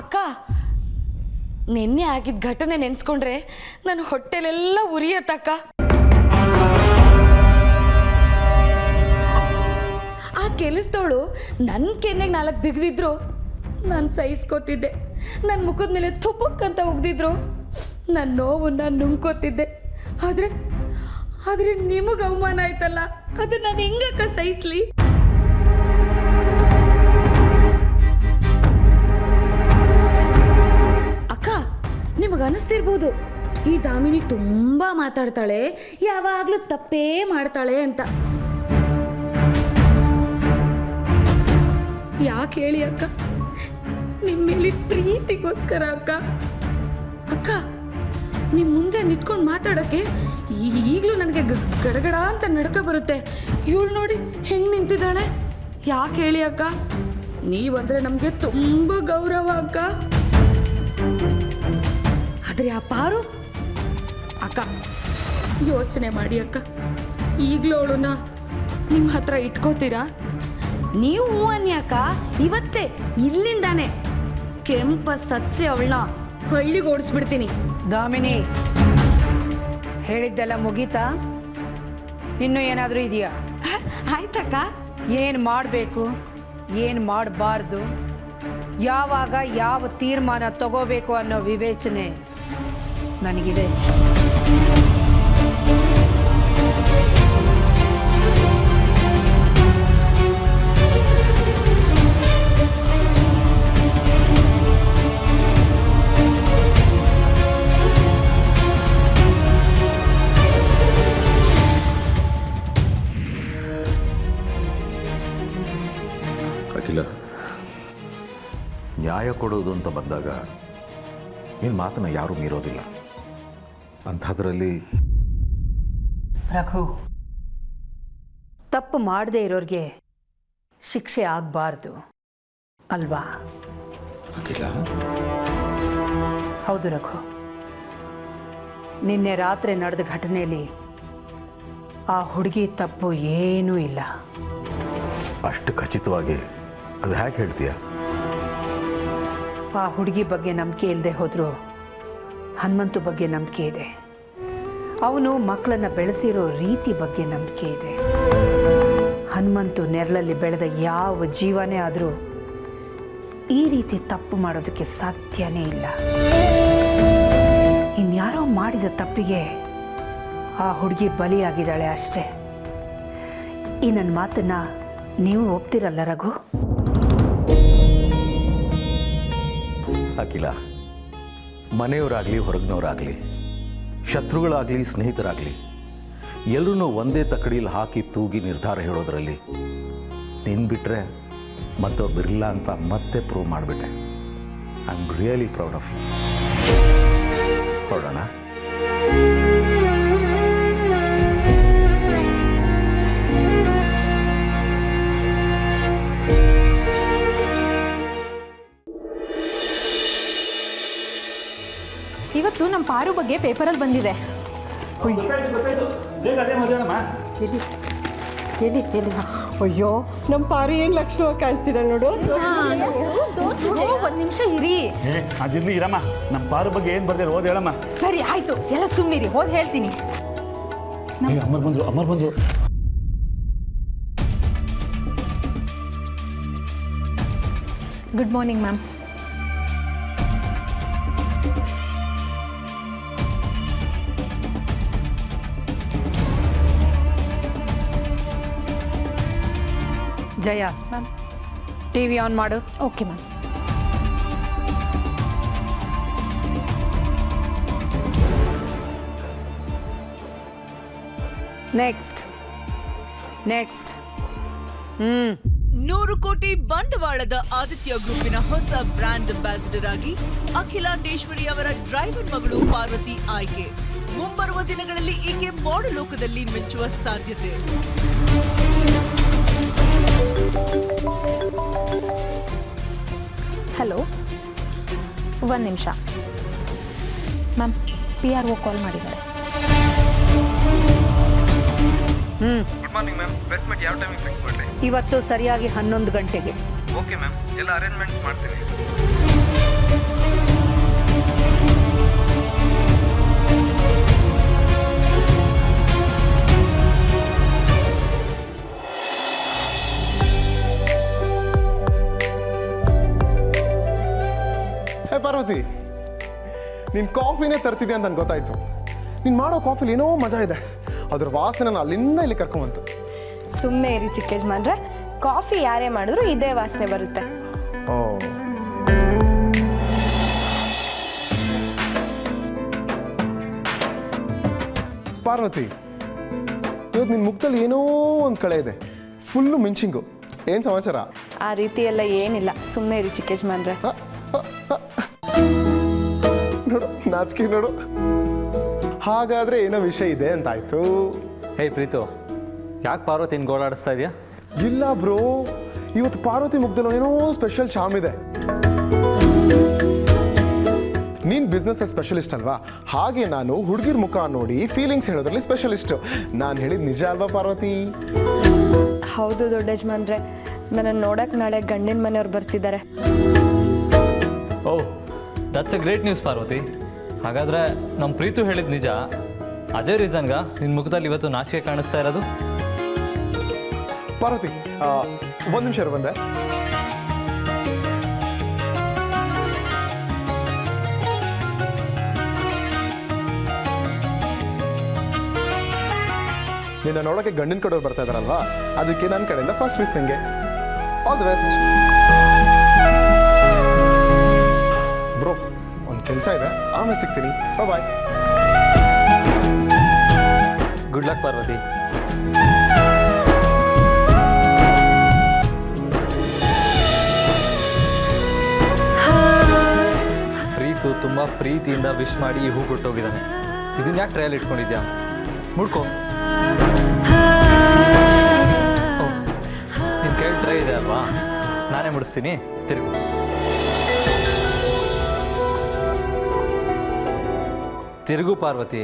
ಅಕ್ಕ, ನಿನ್ನೆ ಆಗಿದ್ದ ಘಟನೆ ನೆನೆಸ್ಕೊಂಡ್ರೆ ನನ್ನ ಹೊಟ್ಟೆಲೆಲ್ಲ ಉರಿಯತ್ತಕ್ಕ. ಆ ಕೆಲಸದವಳು ನನ್ನ ಕೆನ್ನೆಗೆ 4 ಬಿಗಿದಿದ್ರು ನಾನು ಸಹಿಸ್ಕೋತಿದ್ದೆ. ನನ್ನ ಮುಖದ ಮೇಲೆ ತುಪ್ಪಕ್ಕಂತ ಉಗ್ದಿದ್ರು ನನ್ನ ನೋವನ್ನು ನುಂಗ್ಕೋತಿದ್ದೆ. ಆದರೆ ನಿಮಗೆ ಅವಮಾನ ಆಯ್ತಲ್ಲ, ಅದು ನಾನು ಹೆಂಗಕ್ಕ ಸಹಿಸ್ಲಿ? ಅಕ್ಕ, ನಿಮಗೆ ಅನಿಸ್ತಿರ್ಬೋದು ಈ ದಾಮಿನಿ ತುಂಬ ಮಾತಾಡ್ತಾಳೆ, ಯಾವಾಗಲೂ ತಪ್ಪೇ ಮಾಡ್ತಾಳೆ ಅಂತ. ಯಾಕೆ ಹೇಳಿ ಅಕ್ಕ? ನಿಮ್ಮ ಮೇಲೆ ಪ್ರೀತಿಗೋಸ್ಕರ ಅಕ್ಕ. ಅಕ್ಕ, ನಿಮ್ಮ ಮುಂದೆ ನಿಂತ್ಕೊಂಡು ಮಾತಾಡೋಕ್ಕೆ ಈಗಲೂ ನನಗೆ ಗಡಗಡ ಅಂತ ನಡ್ಕ ಬರುತ್ತೆ. ಇವಳು ನೋಡಿ ಹೆಂಗೆ ನಿಂತಿದ್ದಾಳೆ. ಯಾಕೆ ಹೇಳಿ ಅಕ್ಕ? ನೀವಂದ್ರೆ ನಮಗೆ ತುಂಬ ಗೌರವ ಅಕ್ಕ. ಆದರೆ ಆ ಪಾರು ಅಕ್ಕ, ಯೋಚನೆ ಮಾಡಿ ಅಕ್ಕ, ಈಗಲೂ ಅವಳನ್ನ ನಿಮ್ಮ ಹತ್ರ ಇಟ್ಕೋತೀರಾ? ನೀವು ಹೂ ಅನ್ನಿ ಅಕ್ಕ, ಇವತ್ತೇ ಇಲ್ಲಿಂದಾನೆ ಕೆಂಪ ಸತ್ಸಿ ಅವಳನ್ನ ಹಳ್ಳಿಗೆ ಓಡಿಸ್ಬಿಡ್ತೀನಿ. ದಾಮಿನಿ, ಹೇಳಿದ್ದೆಲ್ಲ ಮುಗೀತಾ? ಇನ್ನೂ ಏನಾದರೂ ಇದೆಯಾ? ಆಯ್ತಕ್ಕ. ಏನು ಮಾಡಬೇಕು, ಏನು ಮಾಡಬಾರ್ದು, ಯಾವಾಗ ಯಾವ ತೀರ್ಮಾನ ತಗೋಬೇಕು ಅನ್ನೋ ವಿವೇಚನೆ ನನಗಿದೆ. ಅಖಿಲ, ನ್ಯಾಯ ಕೊಡೋದು ಅಂತ ಬಂದಾಗ ನಿನ್ನ ಮಾತನ್ನು ಯಾರೂ ಮೀರೋದಿಲ್ಲ. ಅಂಥದ್ರಲ್ಲಿ ರಘು, ತಪ್ಪು ಮಾಡದೇ ಇರೋರಿಗೆ ಶಿಕ್ಷೆ ಆಗಬಾರ್ದು ಅಲ್ವಾ? ಅಖಿಲ, ಹೌದು ರಘು, ನಿನ್ನೆ ರಾತ್ರಿ ನಡೆದ ಘಟನೆಯಲ್ಲಿ ಆ ಹುಡುಗಿ ತಪ್ಪು ಏನೂ ಇಲ್ಲ. ಅಷ್ಟು ಖಚಿತವಾಗಿ ಅದು ಹೇಗೆ ಹೇಳ್ತೀಯ? ಆ ಹುಡುಗಿ ಬಗ್ಗೆ ನಂಬಿಕೆ ಇಲ್ಲದೆ ಹೋದರೂ ಹನುಮಂತು ಬಗ್ಗೆ ನಂಬಿಕೆ ಇದೆ. ಅವನು ಮಕ್ಕಳನ್ನು ಬೆಳೆಸಿರೋ ರೀತಿ ಬಗ್ಗೆ ನಂಬಿಕೆ ಇದೆ. ಹನುಮಂತು ನೆರಳಲ್ಲಿ ಬೆಳೆದ ಯಾವ ಜೀವನೇ ಆದರೂ ಈ ರೀತಿ ತಪ್ಪು ಮಾಡೋದಕ್ಕೆ ಸಾಧ್ಯನೇ ಇಲ್ಲ. ಇನ್ಯಾರೋ ಮಾಡಿದ ತಪ್ಪಿಗೆ ಆ ಹುಡುಗಿ ಬಲಿಯಾಗಿದ್ದಾಳೆ ಅಷ್ಟೇ. ಈ ನನ್ನ ಮಾತನ್ನು ನೀವು ಒಪ್ತಿರಲ್ಲ ರಘು? ಅಖಿಲ, ಮನೆಯವರಾಗಲಿ ಹೊರಗಿನವರಾಗಲಿ, ಶತ್ರುಗಳಾಗಲಿ ಸ್ನೇಹಿತರಾಗಲಿ, ಎಲ್ಲರೂ ಒಂದೇ ತಕ್ಕಡಿಯಲ್ಲಿ ಹಾಕಿ ತೂಗಿ ನಿರ್ಧಾರ ಹೇಳೋದ್ರಲ್ಲಿ ನೀನು ಬಿಟ್ಟರೆ ಮತ್ತೊಬ್ಬರಿಲ್ಲ ಅಂತ ಮತ್ತೆ ಪ್ರೂವ್ ಮಾಡಿಬಿಟ್ಟೆ. I am really proud of you. ಹೊರಡೋಣ. ಇವತ್ತು ನಮ್ಮ ಪಾರು ಬಗ್ಗೆ ಪೇಪರಲ್ಲಿ ಬಂದಿದೆ. ಎಲ್ಲಿ ಅಯ್ಯೋ, ನಮ್ಮ ಪಾರು ಏನು ಲಕ್ಷಣವಾಗಿ ಕಾಣಿಸ್ತಿದ್ದಾಳೆ ನೋಡು. ಒಂದು ನಿಮಿಷ ಇರಿ. ಅದಿರ್ಲಿ ಇರಮ್ಮ, ನಮ್ಮ ಪಾರು ಬಗ್ಗೆ ಏನು ಬರ್ದಿರ ಓದಿ ಹೇಳಮ್ಮ. ಸರಿ ಆಯ್ತು, ಎಲ್ಲ ಸುಮ್ಮನಿರಿ, ಓದಿ ಹೇಳ್ತೀನಿ. ಅಮ್ಮರ್ ಬಂದ್ರು. Good morning ma'am. Jaya, ma'am TV on ಮಾಡು. Okay ma'am. ನೆಕ್ಸ್ಟ್ 100 ಕೋಟಿ ಬಂಡವಾಳದ ಆದಿತ್ಯ ಗ್ರೂಪಿನ ಹೊಸ ಬ್ರಾಂಡ್ ಅಂಬಾಸಿಡರ್ ಆಗಿ ಅಖಿಲಾಂಡೇಶ್ವರಿ ಅವರ ಡ್ರೈವರ್ ಮಗಳು ಪಾರ್ವತಿ ಆಯ್ಕೆ. ಮುಂಬರುವ ದಿನಗಳಲ್ಲಿ ಈಕೆ ಮಾಡೆಲ್ ಲೋಕದಲ್ಲಿ ಮೆಚ್ಚುವ ಸಾಧ್ಯತೆ. ಹಲೋ, ಒಂದು ನಿಮಿಷ ಮ್ಯಾಮ್, PRO ಕಾಲ್ ಮಾಡಿದ್ದಾರೆ. Good morning ma'am. Press meet ಯಾವ ಟೈಮಿಗೆ ಫಿಕ್ಸ್ ಮಾಡ್ರಿ? ಇವತ್ತು ಸರಿಯಾಗಿ 11 ಗಂಟೆಗೆ. ಓಕೆ ಮ್ಯಾಮ್, ಎಲ್ಲ ಅರೇಂಜ್ಮೆಂಟ್ಸ್ ಮಾಡ್ತೀನಿ. ಪಾರ್ವತಿ, ನೀನು ಕಾಫಿನೇ ತರ್ತಿದ್ದೆ ಅಂತ ನನಗೆ ಗೊತ್ತಾಯ್ತು. ನೀನು ಮಾಡೋ ಕಾಫಿಲಿ ಏನೋ ಮಜಾ ಇದೆ. ಅದ್ರ ವಾಸನೆ ಅಲ್ಲಿಂದ ಇಲ್ಲಿ ಕರ್ಕೊಂಬಂತು. ಸುಮ್ಮನೆ ಇರಿ ಚಿಕ್ಕ ಯಜಮಾನ್ರೆ, ಕಾಫಿ ಯಾರೇ ಮಾಡಿದ್ರು ಇದೇ ವಾಸನೆ ಬರುತ್ತೆ. ಓ, ಪಾರ್ವತಿ, ಇವತ್ತು ನಿನ್ನ ಮುಖದಲ್ಲಿ ಏನೋ ಒಂದು ಕಳೆ ಇದೆ. ಫುಲ್ಲು ಮಿಂಚಿಂಗು. ಏನು ಸಮಾಚಾರ? ಆ ರೀತಿ ಎಲ್ಲ ಏನಿಲ್ಲ, ಸುಮ್ಮನೆ ಇರಿ ಚಿಕ್ಕ ಯಜಮಾನ್ರೆ. ನೋಡು, ನಾಚಿಕೆ ನೋಡು. ಹಾಗಾದ್ರೆ ಏನೋ ವಿಷಯ ಇದೆ ಅಂತಾಯ್ತು. ಹೇ ಪ್ರೀತು, ಯಾಕೆ ಪಾರ್ವತಿನ ಗೋಳಾಡಿಸ್ತಾ ಇದೆಯಾ? ಇಲ್ಲ ಬ್ರೋ, ಇವತ್ತು ಪಾರ್ವತಿ ಮುಖದಲ್ಲಿ ಏನೋ ಸ್ಪೆಷಲ್ ಚಾಮ್ ಇದೆ. ನೀನು ಬಿಸ್ನೆಸ್ಸಲ್ಲಿ ಸ್ಪೆಷಲಿಸ್ಟ್ ಅಲ್ವಾ, ಹಾಗೆ ನಾನು ಹುಡುಗಿರ ಮುಖ ನೋಡಿ ಫೀಲಿಂಗ್ಸ್ ಹೇಳೋದ್ರಲ್ಲಿ ಸ್ಪೆಷಲಿಸ್ಟು. ನಾನು ಹೇಳಿದ ನಿಜ ಅಲ್ವಾ ಪಾರ್ವತಿ? ಹೌದು ದೊಡ್ಡ ಯಜಮಾನ್ರೆ, ನನ್ನನ್ನು ನೋಡಕ್ಕೆ ನಾಳೆ ಗಂಡಿನ ಮನೆಯವ್ರು ಬರ್ತಿದ್ದಾರೆ. Oh, that's a great news Parvati. ಹಾಗಾದರೆ ನಮ್ಮ ಪ್ರೀತು ಹೇಳಿದ ನಿಜ. ಅದೇ ರೀಸನ್ಗ ನಿನ್ನ ಮುಖದಲ್ಲಿ ಇವತ್ತು ನಾಚಿಕೆ ಕಾಣಿಸ್ತಾ ಇರೋದು? ಪಾರ್ವತಿ, ಒಂದು ನಿಮಿಷ ಇರು, ಬಂದೆ. ನಿನ್ನ ನೋಡೋಕ್ಕೆ ಗಂಡಿನ ಕಡೆಯವ್ರು ಬರ್ತಾ ಇದಾರಲ್ವಾ, ಅದಕ್ಕೆ ನನ್ನ ಕಡೆಯಿಂದ ಫಸ್ಟ್ ವಿಶ್ ನಿಂಗೆ. All the best bro. ಒಂದು ಕೆಲಸ ಇದೆ, ಆಮೇಲೆ ಸಿಗ್ತೀನಿ. Bye. Good luck Parvati. Preetu ತುಂಬ ಪ್ರೀತಿಯಿಂದ ವಿಶ್ ಮಾಡಿ ಈ ಹೂ ಕೊಟ್ಟೋಗಿದ್ದಾನೆ. ಇದನ್ನ ಯಾಕೆ ಟ್ರಯಲ್ ಇಟ್ಕೊಂಡಿದ್ಯಾ? ಮುಡ್ಕೋ. ನಿನ್ನ ಕೈ ಟ್ರೈ ಇದೆ ಅಲ್ವಾ, ನಾನೇ ಮುಡಿಸ್ತೀನಿ. ತಿರುಗು ಪಾರ್ವತಿ.